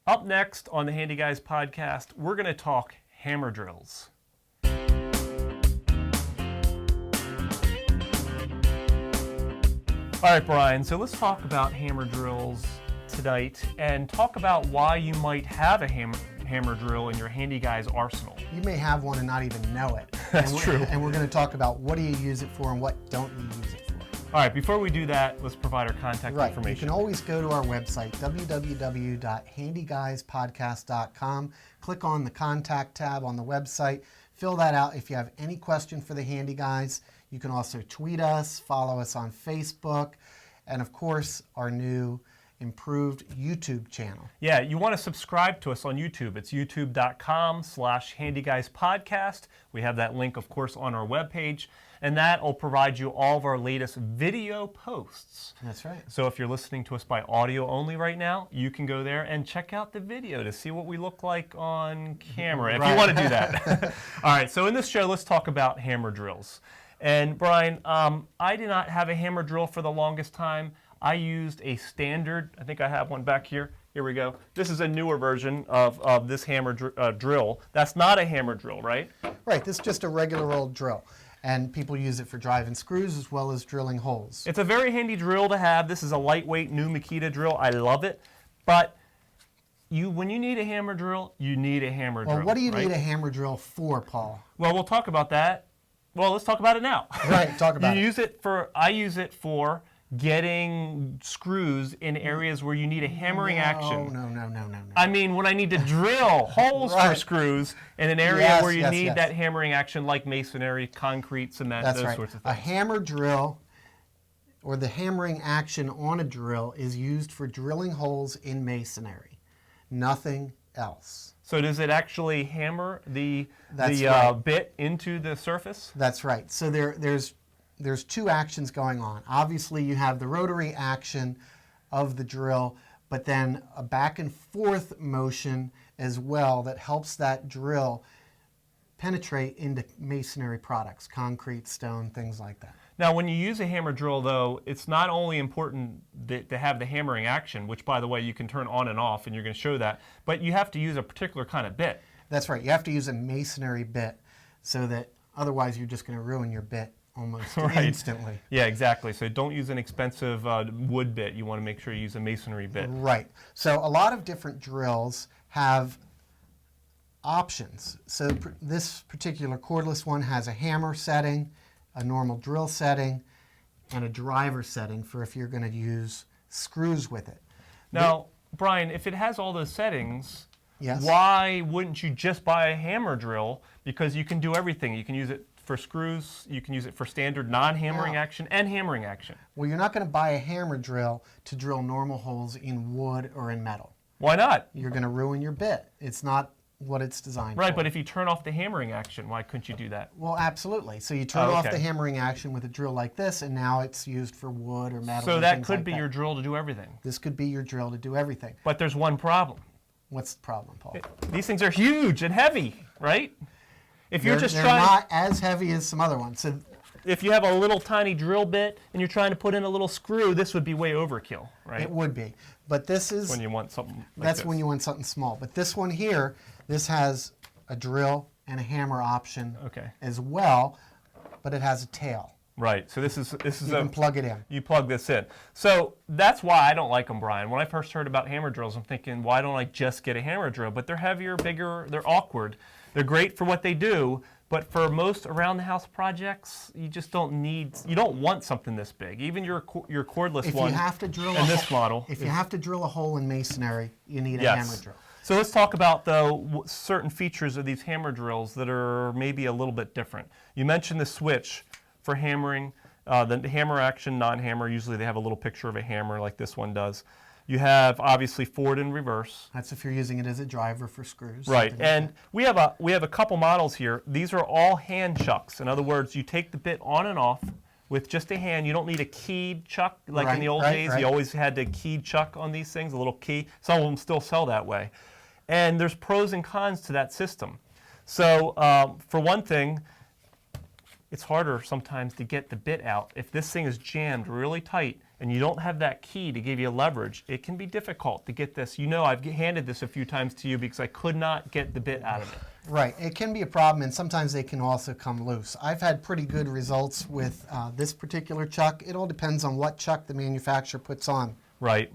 Up next on the Handyguys podcast, we're going to talk hammer drills. All right, Brian, so let's talk about hammer drills tonight and talk about why you might have a hammer drill in your Handyguys arsenal. You may have one and not even know it. That's true. And we're going to talk about what do you use it for and what don't you use it for. All right, before we do that, let's provide our contact information. You can always go to our website, www.handyguyspodcast.com. Click on the contact tab on the website. Fill that out if you have any question for the Handy Guys. You can also tweet us, follow us on Facebook, and of course, our new improved YouTube channel. Yeah, you want to subscribe to us on YouTube. It's youtube.com/handyguyspodcast. We have that link, of course, on our webpage, and that will provide you all of our latest video posts. That's right. So if you're listening to us by audio only right now, you can go there and check out the video to see what we look like on camera, if you want to do that. All right, so in this show, let's talk about hammer drills. And Brian, I did not have a hammer drill for the longest time. I used a standard, I think I have one back here. Here we go. This is a newer version of this hammer drill. That's not a hammer drill, right? Right, this is just a regular old drill. And people use it for driving screws as well as drilling holes. It's a very handy drill to have. This is a lightweight new Makita drill. I love it. But when you need a hammer drill, you need a hammer drill. Well, what do you need a hammer drill for, Paul? Well, we'll talk about that. Well, let's talk about it now. Right, talk about it. I use it for getting screws in areas where you need a hammering action. No. I mean, when I need to drill holes for screws in an area where you need that hammering action, like masonry, concrete, cement, those sorts of things. A hammer drill, or the hammering action on a drill, is used for drilling holes in masonry. Nothing else. So does it actually hammer the bit into the surface? That's right. So there's two actions going on. Obviously, you have the rotary action of the drill, but then a back and forth motion as well that helps that drill penetrate into masonry products, concrete, stone, things like that. Now, when you use a hammer drill, though, it's not only important to have the hammering action, which, by the way, you can turn on and off, and you're going to show that, but you have to use a particular kind of bit. That's right. You have to use a masonry bit, so that otherwise you're just going to ruin your bit almost instantly. Yeah, exactly. So don't use an expensive wood bit. You want to make sure you use a masonry bit. Right. So a lot of different drills have options. So this particular cordless one has a hammer setting, a normal drill setting, and a driver setting for if you're going to use screws with it. Now, Brian, if it has all those settings, yes, why wouldn't you just buy a hammer drill? Because you can do everything. You can use it for screws, you can use it for standard non-hammering action and hammering action. Well, you're not going to buy a hammer drill to drill normal holes in wood or in metal. Why not? You're going to ruin your bit. It's not what it's designed for. Right, but if you turn off the hammering action, why couldn't you do that? Well, absolutely. So you turn off the hammering action with a drill like this, and now it's used for wood or metal. So that could be your drill to do everything. This could be your drill to do everything. But there's one problem. What's the problem, Paul? These things are huge and heavy, right? If you're they're not as heavy as some other ones. So if you have a little tiny drill bit and you're trying to put in a little screw, this would be way overkill, right? It would be. But this is when you want something like that's this. When you want something small. But this one here, this has a drill and a hammer option as well, but it has a tail. Right. So this is you can plug it in. You plug this in. So that's why I don't like them, Brian. When I first heard about hammer drills, I'm thinking, why don't I just get a hammer drill? But they're heavier, bigger, they're awkward. They're great for what they do, but for most around-the-house projects, you just don't want something this big. Even your cordless one. If you have to drill this model. If you have to drill a hole in masonry, you need a hammer drill. So let's talk about, though, certain features of these hammer drills that are maybe a little bit different. You mentioned the switch for hammering, the hammer action, non-hammer. Usually they have a little picture of a hammer like this one does. You have obviously forward and reverse. That's if you're using it as a driver for screws. Right, and we have a couple models here. These are all hand chucks. In other words, you take the bit on and off with just a hand. You don't need a keyed chuck like in the old days. You always had the keyed chuck on these things, a little key. Some of them still sell that way. And there's pros and cons to that system. So for one thing, it's harder sometimes to get the bit out. If this thing is jammed really tight and you don't have that key to give you leverage, it can be difficult to get this. You know, I've handed this a few times to you because I could not get the bit out of it. Right, it can be a problem, and sometimes they can also come loose. I've had pretty good results with this particular chuck. It all depends on what chuck the manufacturer puts on. Right.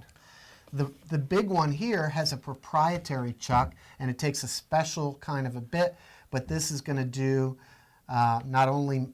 The big one here has a proprietary chuck, and it takes a special kind of a bit, but this is going to do not only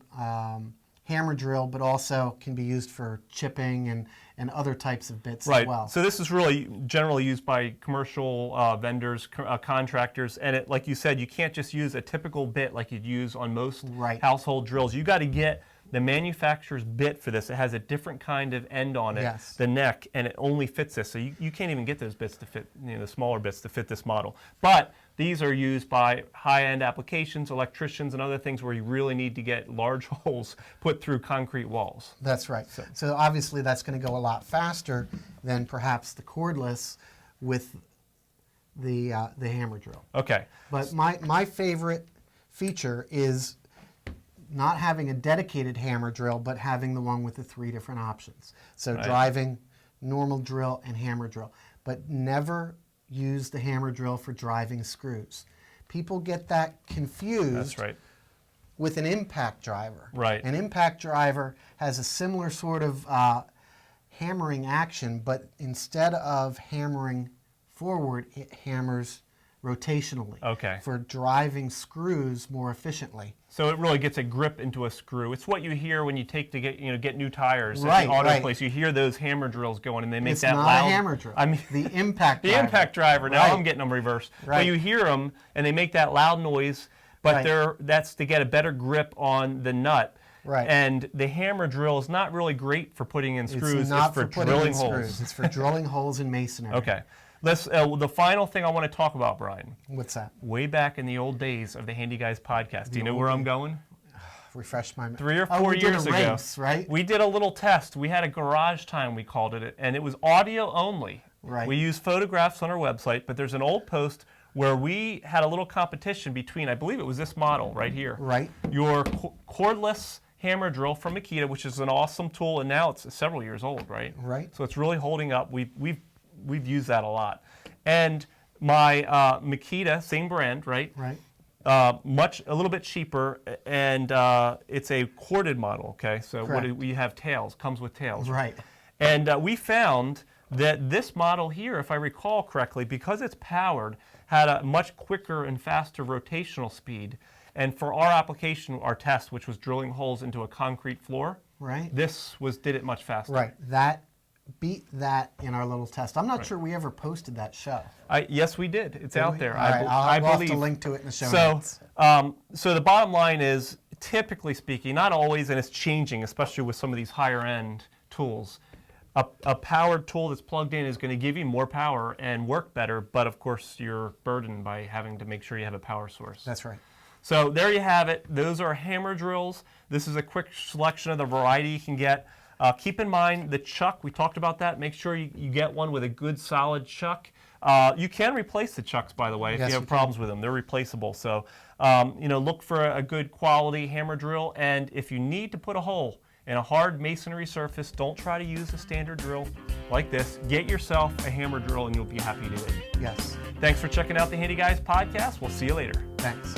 hammer drill, but also can be used for chipping and other types of bits as well. So this is really generally used by commercial vendors, contractors, and like you said, you can't just use a typical bit like you'd use on most household drills. You got to get the manufacturer's bit for this. It has a different kind of end on it, the neck, and it only fits this. So you can't even get those bits to fit, the smaller bits to fit this model. But these are used by high-end applications, electricians, and other things where you really need to get large holes put through concrete walls. That's right. So obviously that's going to go a lot faster than perhaps the cordless with the hammer drill. Okay. But my favorite feature is not having a dedicated hammer drill, but having the one with the 3 different options. So driving, normal drill, and hammer drill. But never use the hammer drill for driving screws. People get that confused with an impact driver. Right. An impact driver has a similar sort of hammering action, but instead of hammering forward, it hammers rotationally for driving screws more efficiently. So it really gets a grip into a screw. It's what you hear when you take to get new tires at the auto place. You hear those hammer drills going, and they make that loud. It's not a hammer drill. I mean, the impact driver. The impact driver. Now I'm getting them reversed. But you hear them, and they make that loud noise, but that's to get a better grip on the nut. Right. And the hammer drill is not really great for putting in screws. It's not for drilling holes. Screws. It's for drilling holes in masonry. Okay. Let's. The final thing I want to talk about, Brian. What's that? Way back in the old days of the Handyguys podcast. Do you know where I'm going? Refresh my memory. 3 or 4 years ago, race, right? We did a little test. We had a garage time, we called it, and it was audio only. Right. We used photographs on our website, but there's an old post where we had a little competition between, I believe it was this model right here. Right. Your cordless hammer drill from Makita, which is an awesome tool, and now it's several years old, right? Right. So it's really holding up. We've used that a lot. And my Makita, same brand, right? Right. A little bit cheaper, and it's a corded model, okay? So we have tails, comes with tails. Right. And we found that this model here, if I recall correctly, because it's powered, had a much quicker and faster rotational speed. And for our application, our test, which was drilling holes into a concrete floor, this did it much faster. Right. That beat that in our little test. I'm not sure we ever posted that show. Yes, we did. It's out there. All right, I I'll believe. have to link to it in the show notes. So the bottom line is, typically speaking, not always, and it's changing, especially with some of these higher end tools, a powered tool that's plugged in is going to give you more power and work better, but of course you're burdened by having to make sure you have a power source. That's right. So there you have it. Those are hammer drills. This is a quick selection of the variety you can get. Keep in mind the chuck, we talked about that. Make sure you get one with a good solid chuck. You can replace the chucks, by the way, if you have problems with them. They're replaceable. So look for a good quality hammer drill, and if you need to put a hole in a hard masonry surface, don't try to use a standard drill like this. Get yourself a hammer drill and you'll be happy to do it. Yes. Thanks for checking out the Handyguys podcast. We'll see you later. Thanks.